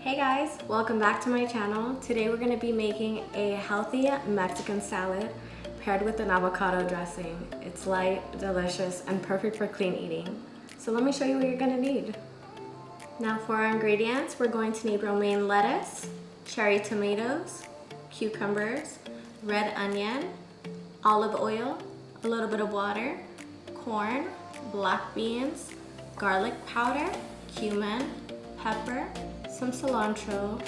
Hey guys, welcome back to my channel. Today we're going to be making a healthy Mexican salad paired with an avocado dressing. It's light, delicious, and perfect for clean eating. So let me show you what you're going to need. Now for our ingredients, we're going to need romaine lettuce, cherry tomatoes, cucumbers, red onion, olive oil, a little bit of water, corn, black beans, garlic powder, cumin, pepper, some cilantro,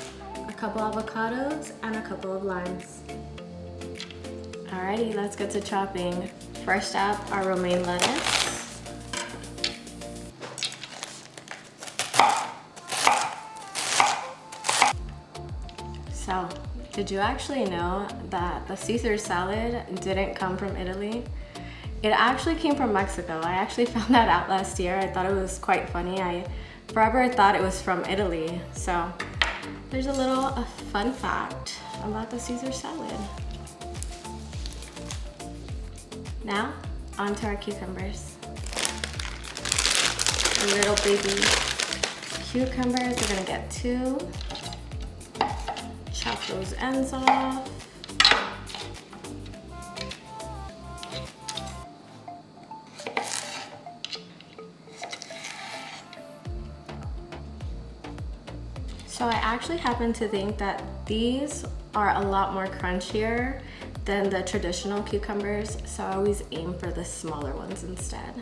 a couple avocados, and a couple of limes. Alrighty, let's get to chopping. First up, our romaine lettuce. So, did you actually know that the Caesar salad didn't come from Italy? It actually came from Mexico. I actually found that out last year. I thought it was quite funny. I forever thought it was from Italy. So there's a little fun fact about the Caesar salad. Now, onto our cucumbers. Little baby cucumbers, we're gonna get 2. Chop those ends off. So I actually happen to think that these are a lot more crunchier than the traditional cucumbers, so I always aim for the smaller ones instead.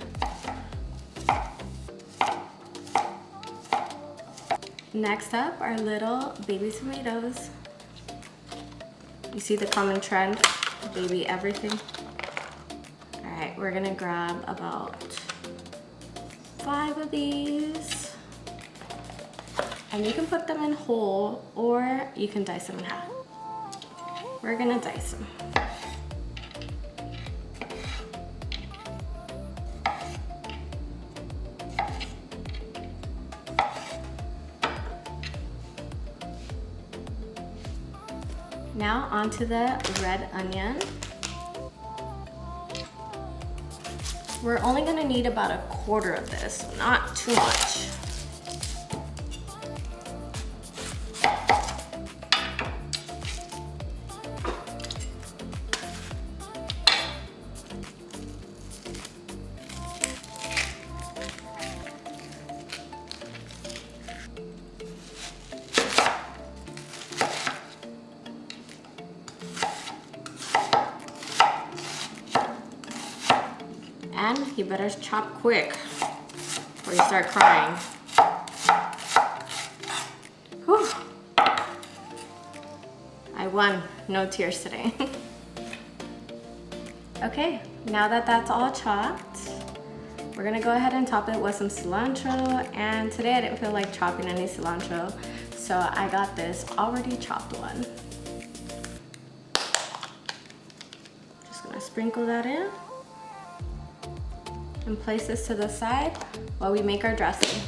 Next up are little baby tomatoes. You see the common trend, baby everything. All right, we're gonna grab about 5 of these. And you can put them in whole or you can dice them in half. We're gonna dice them. Now onto the red onion. We're only gonna need about 1/4 of this, not too much. And you better chop quick or you start crying. Whew. I won, no tears today. Okay, now that that's all chopped, we're gonna go ahead and top it with some cilantro. And today I didn't feel like chopping any cilantro, so I got this already chopped one. Just gonna sprinkle that in. And place this to the side while we make our dressing.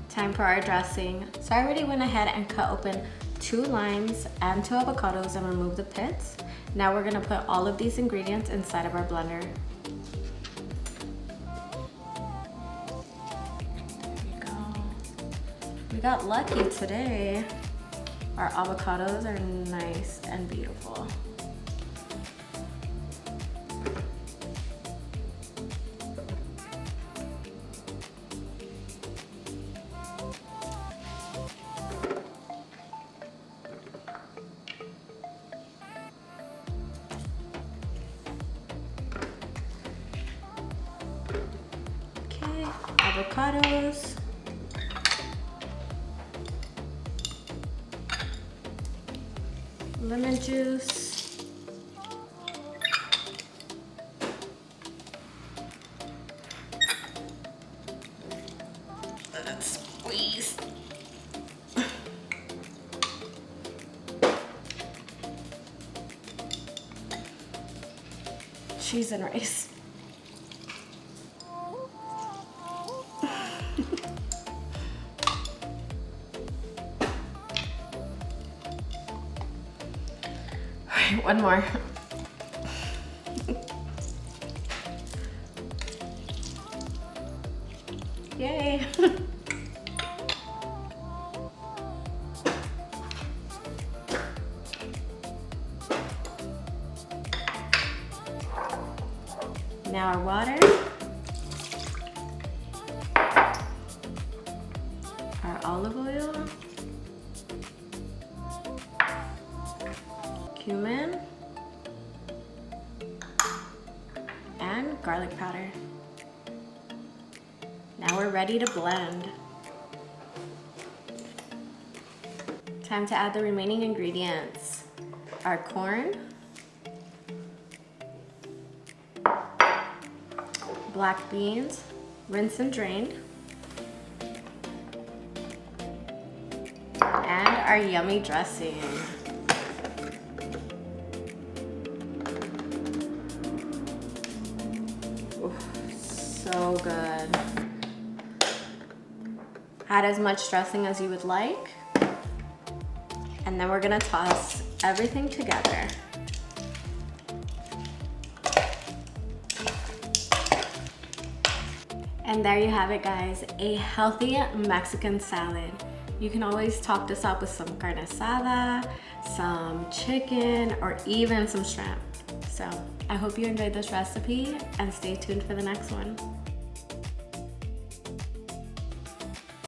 Time for our dressing. So I already went ahead and cut open 2 limes and 2 avocados and remove the pits. Now we're gonna put all of these ingredients inside of our blender. There you go. We got lucky today. Our avocados are nice and beautiful. Avocados, lemon juice, let it squeeze, cheese and rice. One more. Yay! Now our water, our olive oil, cumin, and garlic powder. Now we're ready to blend. Time to add the remaining ingredients. Our corn, black beans, rinsed and drained, and our yummy dressing. Ooh, so good. Add as much dressing as you would like. And then we're gonna toss everything together. And there you have it, guys, a healthy Mexican salad. You can always top this up with some carne asada, some chicken, or even some shrimp. So I hope you enjoyed this recipe and stay tuned for the next one.